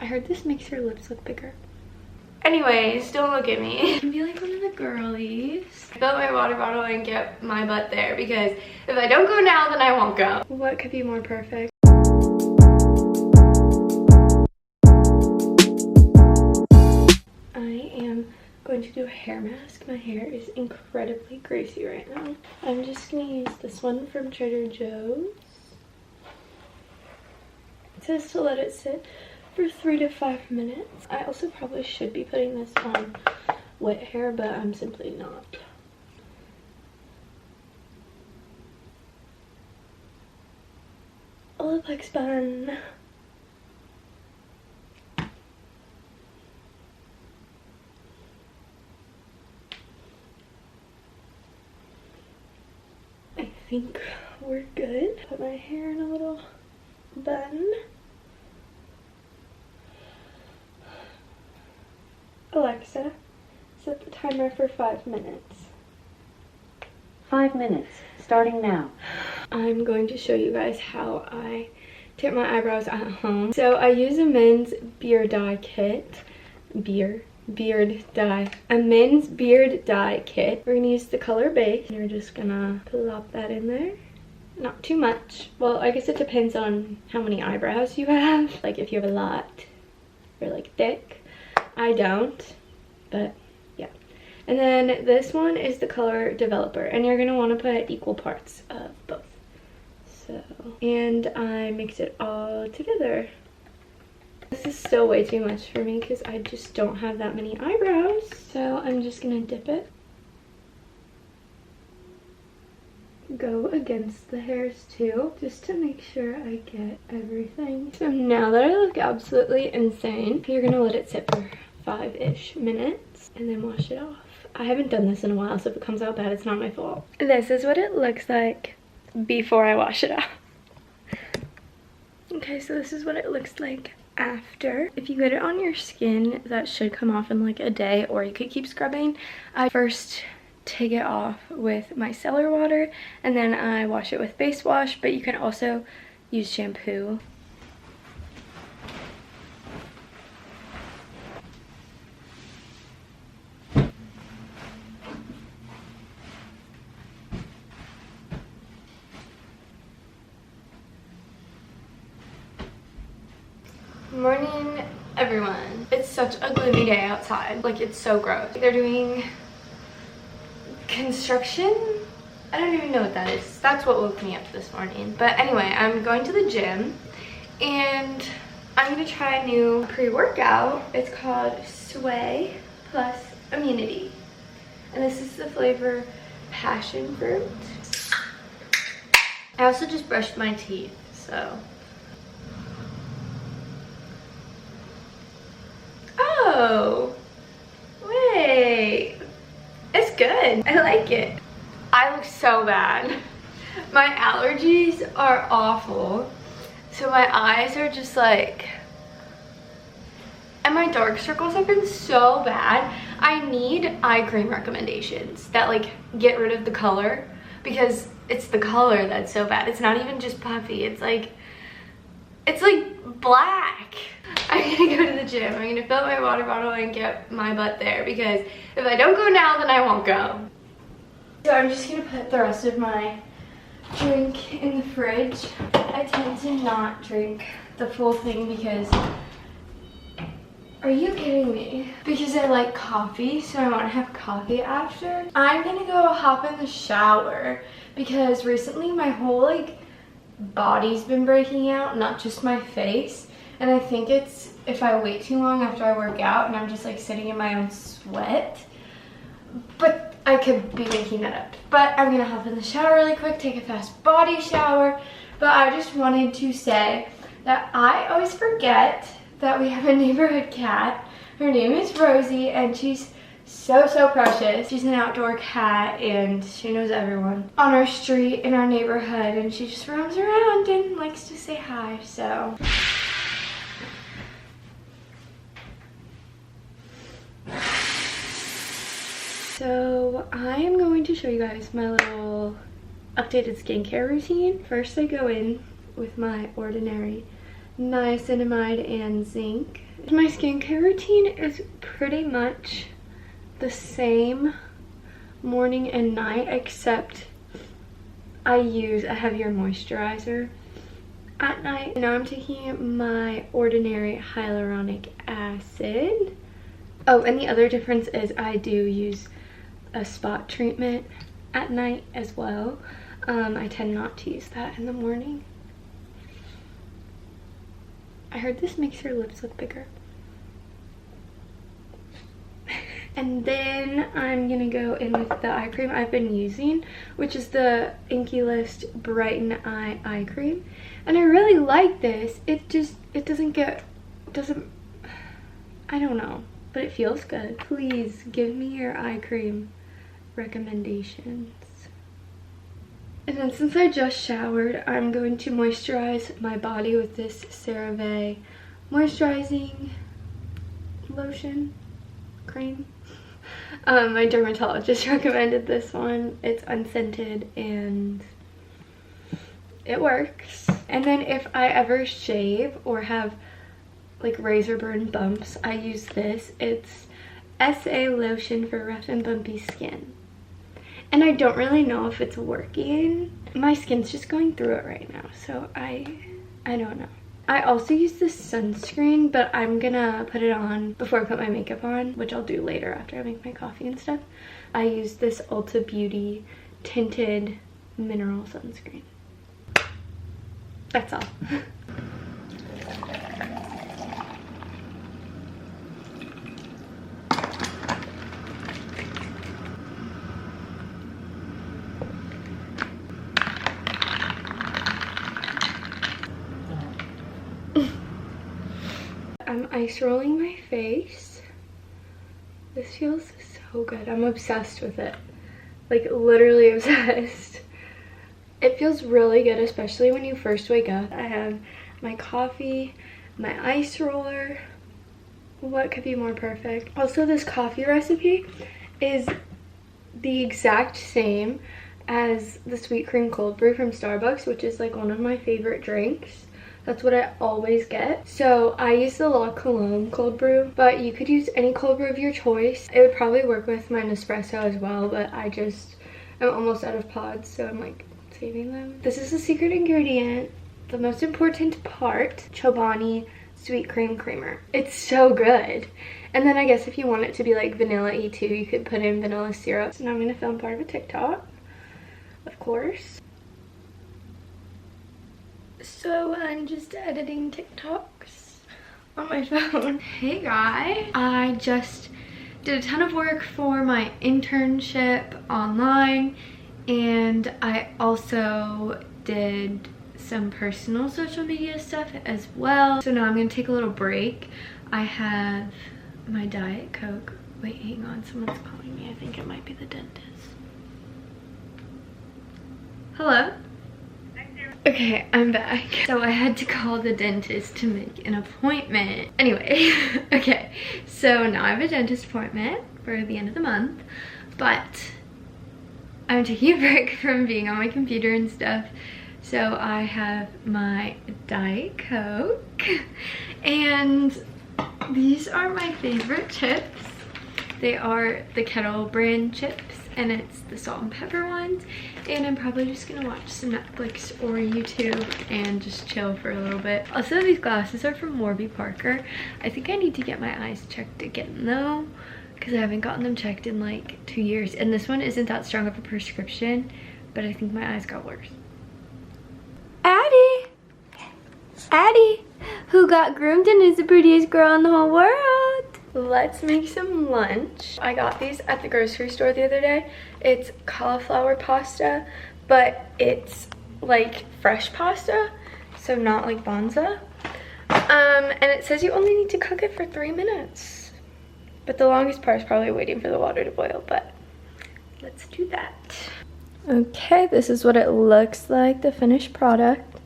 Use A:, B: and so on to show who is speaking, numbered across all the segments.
A: I heard this makes your lips look bigger.
B: Anyways, don't look at me.
A: I can be like one of the girlies.
B: Fill my water bottle and get my butt there, because if I don't go now, then I won't go.
A: What could be more perfect? I am going to do a hair mask. My hair is incredibly greasy right now. I'm just gonna use this one from Trader Joe's. It says to let it sit for 3 to 5 minutes. I also probably should be putting this on wet hair, but I'm simply not. Olaplex bun. I think we're good. Put my hair in a little bun. Alexa, set the timer for 5 minutes.
C: 5 minutes, starting now.
A: I'm going to show you guys how I tint my eyebrows at home. So I use a men's beard dye kit. A men's beard dye kit. We're gonna use the color base. You're just gonna plop that in there. Not too much. Well, I guess it depends on how many eyebrows you have. Like if you have a lot or like thick. I don't, but yeah. And then this one is the color developer, and you're gonna want to put equal parts of both. So, and I mix it all together. This is still way too much for me because I just don't have that many eyebrows. So I'm just gonna dip it. Go against the hairs too, just to make sure I get everything. So now that I look absolutely insane, you're gonna let it sit for 5-ish minutes and then wash it off. I haven't done this in a while, so if it comes out bad, it's not my fault. This is what it looks like before I wash it off. Okay, so this is what it looks like after. If you get it on your skin, that should come off in like a day, or you could keep scrubbing. I first take it off with micellar water and then I wash it with base wash, but you can also use shampoo.
B: Morning, everyone. It's such a gloomy day outside. Like, it's so gross. They're doing construction. I don't even know what that is. That's what woke me up this morning. But anyway, I'm going to the gym and I'm gonna try a new pre-workout. It's called Sway Plus Immunity, and this is the flavor passion fruit. I also just brushed my teeth, so. Oh, wait, it's good. I like it. I look so bad. My allergies are awful. So my eyes are just like, and my dark circles have been so bad. I need eye cream recommendations that like get rid of the color, because it's the color that's so bad. It's not even just puffy. It's like black. I'm gonna go to the gym. I'm gonna fill up my water bottle and get my butt there, because if I don't go now, then I won't go. So I'm just gonna put the rest of my drink in the fridge. I tend to not drink the full thing because, are you kidding me? Because I like coffee, so I want to have coffee after. I'm gonna go hop in the shower because recently my whole like body's been breaking out, not just my face. And I think it's if I wait too long after I work out and I'm just like sitting in my own sweat. But I could be making that up. But I'm gonna hop in the shower really quick, take a fast body shower. But I just wanted to say that I always forget that we have a neighborhood cat. Her name is Rosie, and she's so precious. She's an outdoor cat and she knows everyone on our street, in our neighborhood, and she just roams around and likes to say hi, so. So I am going to show you guys my little updated skincare routine. First I go in with my ordinary
A: niacinamide and zinc. My skincare routine is pretty much the same morning and night, except I use a heavier moisturizer at night. Now I'm taking my ordinary hyaluronic acid. Oh, and the other difference is I do use a spot treatment at night as well. I tend not to use that in the morning. I heard this makes your lips look bigger. And then I'm gonna go in with the eye cream I've been using, which is the Inky List Brighten Eye cream. And I really like this. It doesn't, I don't know, but it feels good. Please give me your eye cream recommendations. And then since I just showered, I'm going to moisturize my body with this CeraVe moisturizing lotion cream. My dermatologist recommended this one. It's unscented and it works. And then if I ever shave or have like razor burn bumps, I use this. It's SA lotion for rough and bumpy skin. And I don't really know if it's working. My skin's just going through it right now, so I don't know. I also use this sunscreen, but I'm gonna put it on before I put my makeup on, which I'll do later after I make my coffee and stuff. I use this Ulta Beauty tinted mineral sunscreen. That's all. I'm ice rolling my face. This feels so good. I'm obsessed with it. Like literally obsessed. It feels really good, especially when you first wake up. I have my coffee, my ice roller. What could be more perfect? Also, this coffee recipe is the exact same as the sweet cream cold brew from Starbucks, which is like one of my favorite drinks. That's what I always get. So I use the La Colombe cold brew, but you could use any cold brew of your choice. It would probably work with my Nespresso as well, but I'm almost out of pods, so I'm like saving them. This is the secret ingredient, the most important part, Chobani sweet cream creamer. It's so good. And then I guess if you want it to be like vanilla-y too, you could put in vanilla syrup. So now I'm gonna film part of a TikTok, of course. So I'm just editing TikToks on my phone. Hey guys, I just did a ton of work for my internship online, and I also did some personal social media stuff as well. So now I'm gonna take a little break. I have my Diet Coke. Wait, hang on, someone's calling me. I think it might be the dentist. Hello? Okay, I'm back. So I had to call the dentist to make an appointment. Anyway, okay, so now I have a dentist appointment for the end of the month, but I'm taking a break from being on my computer and stuff. So I have my Diet Coke, and these are my favorite chips. They are the Kettle brand chips, and it's the salt and pepper ones. And I'm probably just gonna watch some Netflix or YouTube and just chill for a little bit. Also, these glasses are from Warby Parker. I think I need to get my eyes checked again though, because I haven't gotten them checked in like 2 years. And this one isn't that strong of a prescription, but I think my eyes got worse. Addie! Addie! Who got groomed and is the prettiest girl in the whole world? Let's make some lunch. I got these at the grocery store the other day. It's cauliflower pasta, but it's like fresh pasta, so not like bonza. And it says you only need to cook it for 3 minutes. But the longest part is probably waiting for the water to boil, but let's do that. Okay, this is what it looks like, the finished product.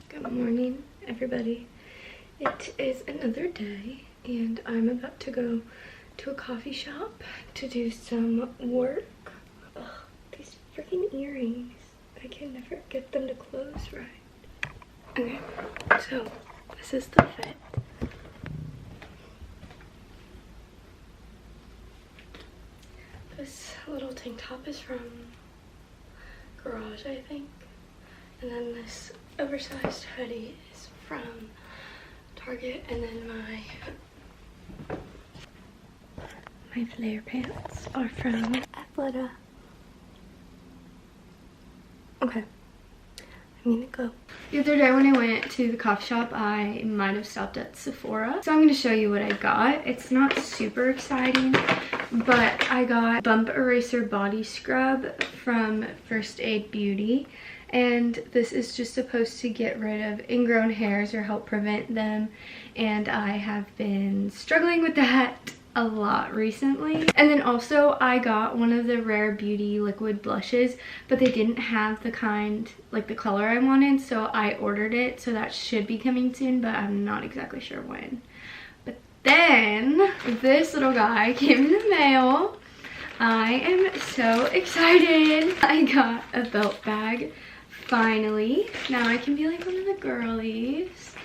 A: Good morning, everybody. It is another day, and I'm about to go to a coffee shop to do some work. Ugh, these freaking earrings. I can never get them to close right. Okay, so This is the fit. This little tank top is from Garage, I think. And then this oversized hoodie is from Target. And then my flare pants are from Athleta. Okay, I'm gonna go. The other day when I went to the coffee shop, I might have stopped at Sephora. So I'm gonna show you what I got. It's not super exciting, but I got Bump Eraser Body Scrub from First Aid Beauty. And this is just supposed to get rid of ingrown hairs or help prevent them. And I have been struggling with that a lot recently. And then also I got one of the Rare Beauty liquid blushes, but they didn't have the kind, like the color I wanted, so I ordered it. So that should be coming soon, but I'm not exactly sure when. But then this little guy came in the mail. I am so excited. I got a belt bag. Finally, now I can be like one of the girlies.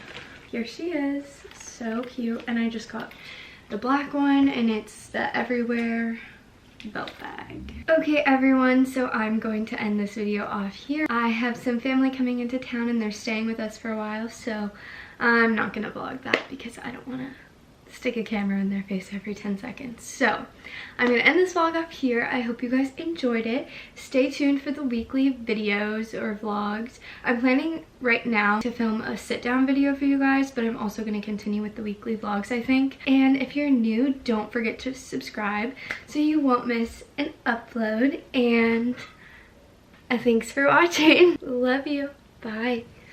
A: Here she is, so cute. And I just got the black one, and it's the Everywhere belt bag. Okay everyone, so I'm going to end this video off here. I have some family coming into town and they're staying with us for a while, so I'm not gonna vlog that because I don't want to stick a camera in their face every 10 seconds. So I'm gonna end this vlog up here. I hope you guys enjoyed it. Stay tuned for the weekly videos or vlogs. I'm planning right now to film a sit down video for you guys, but I'm also gonna continue with the weekly vlogs, I think. And if you're new, don't forget to subscribe so you won't miss an upload. And thanks for watching. Love you. Bye.